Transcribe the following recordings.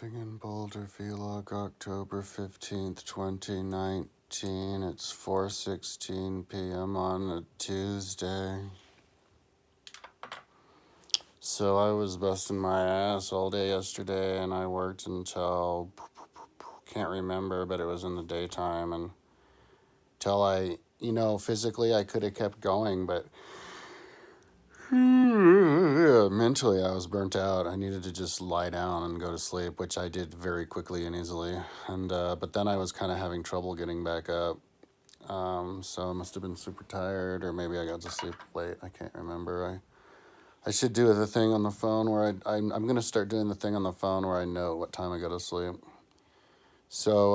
Living in Boulder Vlog, October 15th, 2019. It's 4:16 p.m. on a Tuesday. So I was busting my ass all day yesterday, and I worked until, can't remember, but it was in the daytime, and till physically I could have kept going, but mentally I was burnt out. I needed to just lie down and go to sleep, which I did very quickly and easily. And but then I was kind of having trouble getting back up. So I must have been super tired, or maybe I got to sleep late. I can't remember. I should do the thing on the phone where I'm gonna start doing the thing on the phone where I know what time I go to sleep. So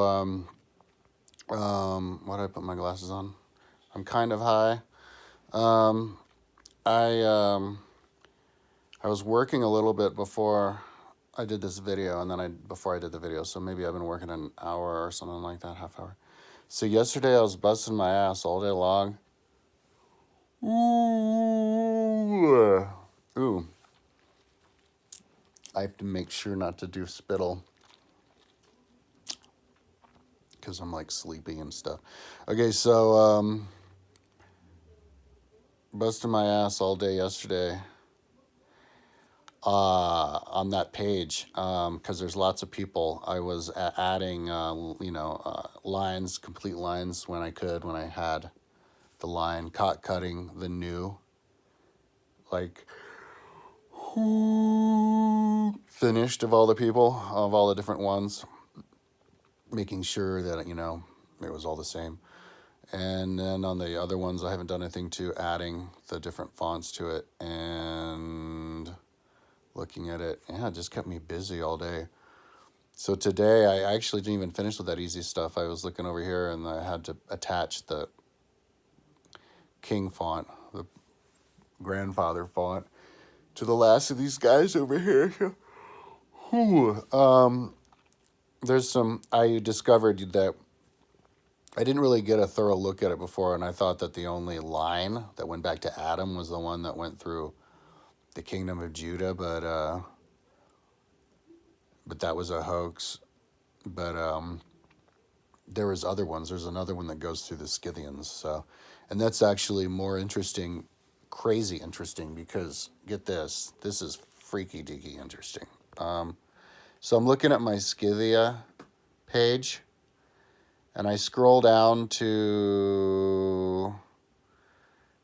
why did I put my glasses on? I'm kind of high. Um, I was working a little bit before I did this video, and then before I did the video, so maybe I've been working an hour or something like that, half hour. So yesterday I was busting my ass all day long. Ooh. I have to make sure not to do spittle because I'm like sleepy and stuff. Okay, so busting my ass all day yesterday on that page because there's lots of people. I was adding lines, complete lines when I had the line, cutting the new, like, finished of all the people, of all the different ones, making sure that it was all the same. And then on the other ones I haven't done anything to, adding the different fonts to it and looking at it. Yeah, it just kept me busy all day. So today I actually didn't even finish with that easy stuff. I was looking over here and I had to attach the King font, the grandfather font, to the last of these guys over here. I discovered that I didn't really get a thorough look at it before, and I thought that the only line that went back to Adam was the one that went through the kingdom of Judah, but that was a hoax. But there was other ones. There's another one that goes through the Scythians. So, and that's actually more interesting, crazy interesting, because get this is freaky deaky interesting. So I'm looking at my Scythia page, and I scroll down to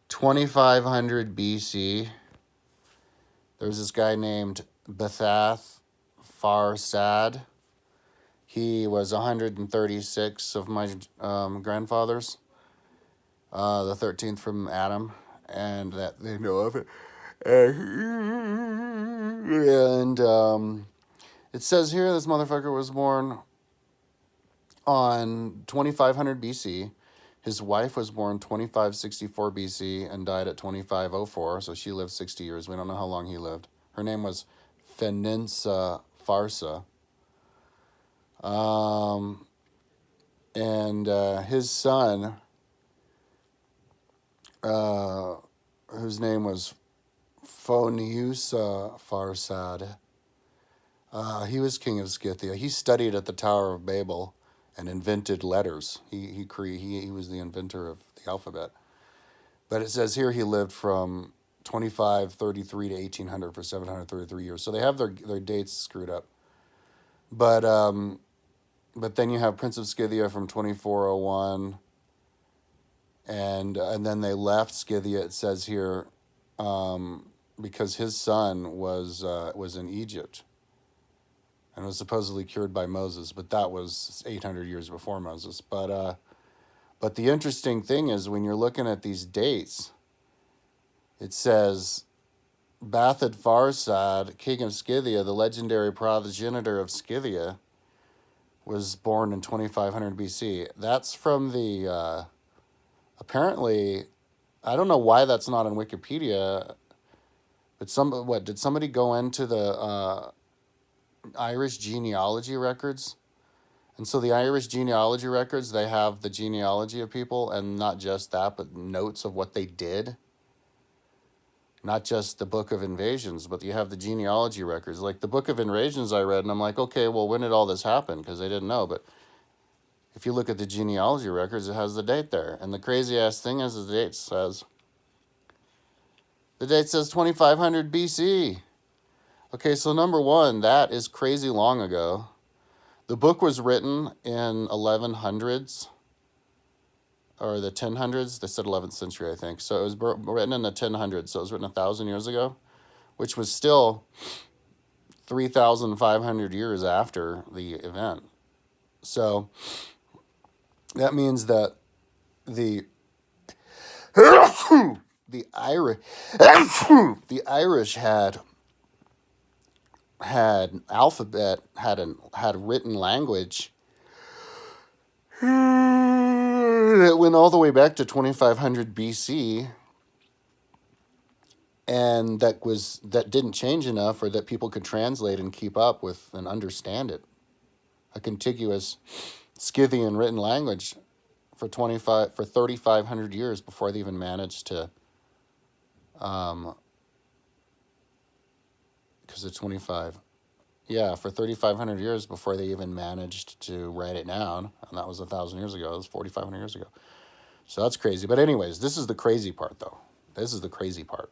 2500 BC. There's this guy named Bethath Farsad. He was 136 of my grandfathers, the 13th from Adam, and that they know of it. And it says here this motherfucker was born on 2500 BC. His wife was born 2564 BC and died at 2504, so she lived 60 years. We don't know how long he lived. Her name was Feninsa Farsa. And his son, whose name was Phoniusa Farsad, he was king of Scythia. He studied at the Tower of Babel and invented letters. He was the inventor of the alphabet. But it says here he lived from 2533 to 1800 for 733 years. So they have their dates screwed up. But then you have Prince of Scythia from 2401, and then they left Scythia. It says here because his son was in Egypt and was supposedly cured by Moses, but that was 800 years before Moses. But the interesting thing is when you're looking at these dates, it says Bathad Farsad, king of Scythia, the legendary progenitor of Scythia, was born in 2500 BC. That's from the, apparently, I don't know why that's not on Wikipedia, but did somebody go into the Irish genealogy records? And so the Irish genealogy records, they have the genealogy of people, and not just that, but notes of what they did. Not just the Book of Invasions, but you have the genealogy records. Like the Book of Invasions I read, and I'm like, okay, well, when did all this happen? Because they didn't know. But if you look at the genealogy records, it has the date there. And the crazy ass thing is the date says 2500 BC. Okay, so number one, that is crazy long ago. The book was written in 1100s or the 1000s. They said 11th century, I think. So it was written in the 1000s. So it was written 1,000 years ago, which was still 3,500 years after the event. So that means that the the Irish the Irish had alphabet, had written language that went all the way back to 2500 BC, and that didn't change enough, or that people could translate and keep up with and understand it. A contiguous Scythian written language for 3,500 years before they even managed to, because it's 25. Yeah, for 3,500 years before they even managed to write it down, and that was 1,000 years ago. It was 4,500 years ago. So that's crazy. But anyways, this is the crazy part, though. This is the crazy part.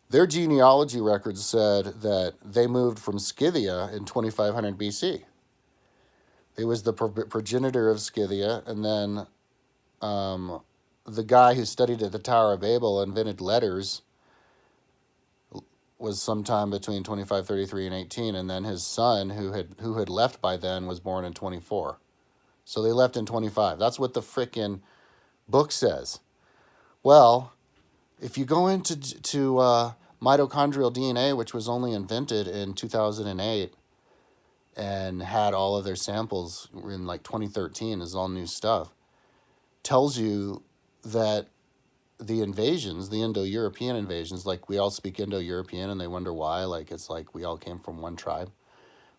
Their genealogy records said that they moved from Scythia in 2,500 BC. He was the progenitor of Scythia, and then the guy who studied at the Tower of Babel, invented letters, was sometime between 2533 and 18, and then his son, who had left by then, was born in 24. So they left in 25. That's what the frickin' book says. Well, if you go into mitochondrial DNA, which was only invented in 2008, and had all of their samples in like 2013, is all new stuff, tells you that the invasions, the Indo-European invasions, like we all speak Indo-European and they wonder why, like it's like we all came from one tribe.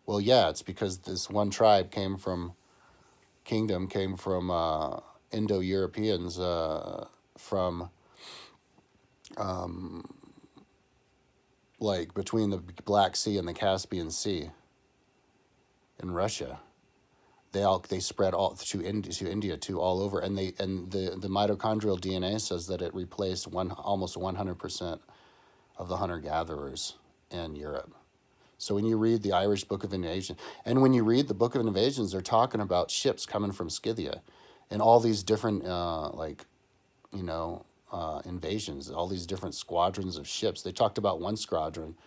Well, yeah, it's because this one tribe came from Indo-Europeans from like between the Black Sea and the Caspian Sea in Russia. They spread all to India too, all over, and the mitochondrial DNA says that it replaced almost 100% of the hunter gatherers in Europe. So when you read the Irish Book of Invasion, and when you read the Book of Invasions, they're talking about ships coming from Scythia, and all these different invasions, all these different squadrons of ships. They talked about one squadron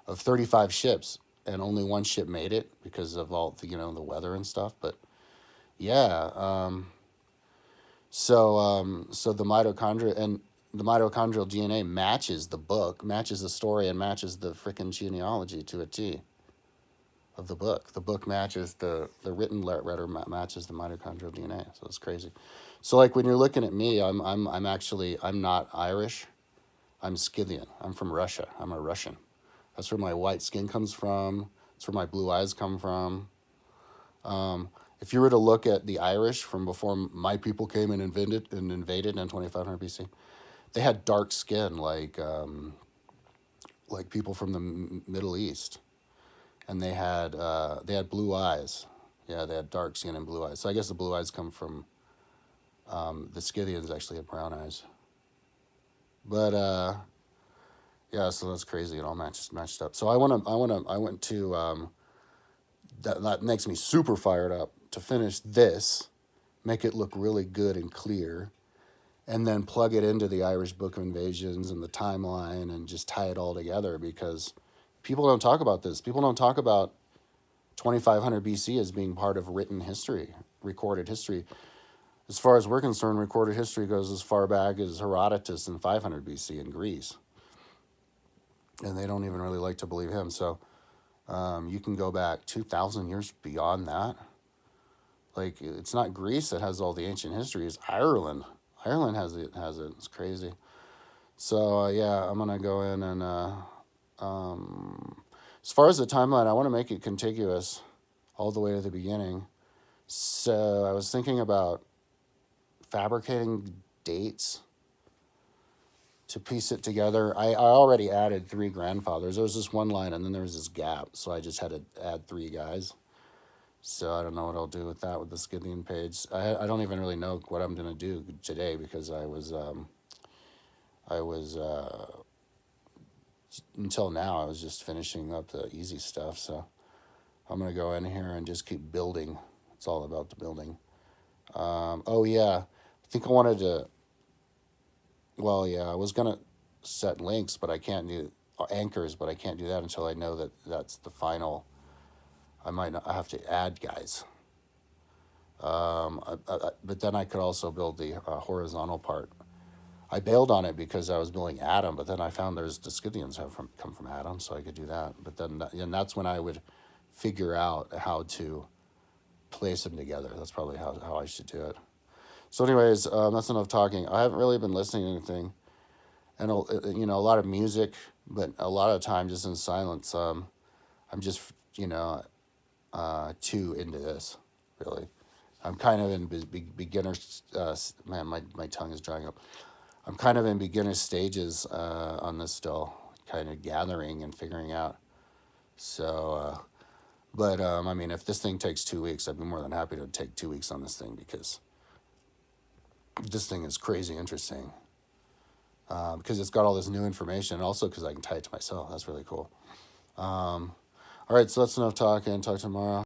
of 35 ships, and only one ship made it because of all the the weather and stuff. But yeah, so the mitochondrial DNA matches the book, matches the story, and matches the freaking genealogy to a T of the book. The book matches the written letter matches the mitochondrial DNA. So it's crazy. So like when you're looking at me, I'm not Irish. I'm Scythian. I'm from Russia. I'm a Russian. That's where my white skin comes from. That's where my blue eyes come from. If you were to look at the Irish from before my people came and invaded in 2500 BC, they had dark skin like people from the Middle East, and they had blue eyes. Yeah, they had dark skin and blue eyes. So I guess the blue eyes come from the Scythians actually had brown eyes. But yeah, so that's crazy. It all matched up. So I went to that makes me super fired up to finish this, make it look really good and clear, and then plug it into the Irish Book of Invasions and the timeline and just tie it all together, because people don't talk about this. People don't talk about 2500 BC as being part of written history, recorded history. As far as we're concerned, recorded history goes as far back as Herodotus in 500 BC in Greece. And they don't even really like to believe him. So you can go back 2,000 years beyond that. Like, it's not Greece that has all the ancient history, it's Ireland. Ireland has it. It's crazy. So, yeah, I'm going to go in and, as far as the timeline, I want to make it contiguous all the way to the beginning. So I was thinking about fabricating dates to piece it together. I already added 3 grandfathers. There was this one line, and then there was this gap, so I just had to add 3 guys. So I don't know what I'll do with that with the Scythian page. I don't even really know what I'm gonna do today because I was until now I was just finishing up the easy stuff. So I'm gonna go in here and just keep building. It's all about the building. Oh yeah, I think I wanted to. Well, yeah, I was gonna set links, but I can't do anchors, but I can't do that until I know that that's the final. I might not, I have to add guys. But then I could also build the horizontal part. I bailed on it because I was building Adam, but then I found there's the Scythians come from Adam, so I could do that. But then and that's when I would figure out how to place them together. That's probably how I should do it. So, anyways, that's enough talking. I haven't really been listening to anything, and a lot of music, but a lot of time just in silence. I'm just too into this, really. I'm kind of in beginner. Man, my tongue is drying up. I'm kind of in beginner stages on this still, kind of gathering and figuring out. So, but I mean, if this thing takes 2 weeks, I'd be more than happy to take 2 weeks on this thing because this thing is crazy interesting. Because it's got all this new information, and also because I can tie it to myself. That's really cool. All right, so that's enough talking. Talk tomorrow.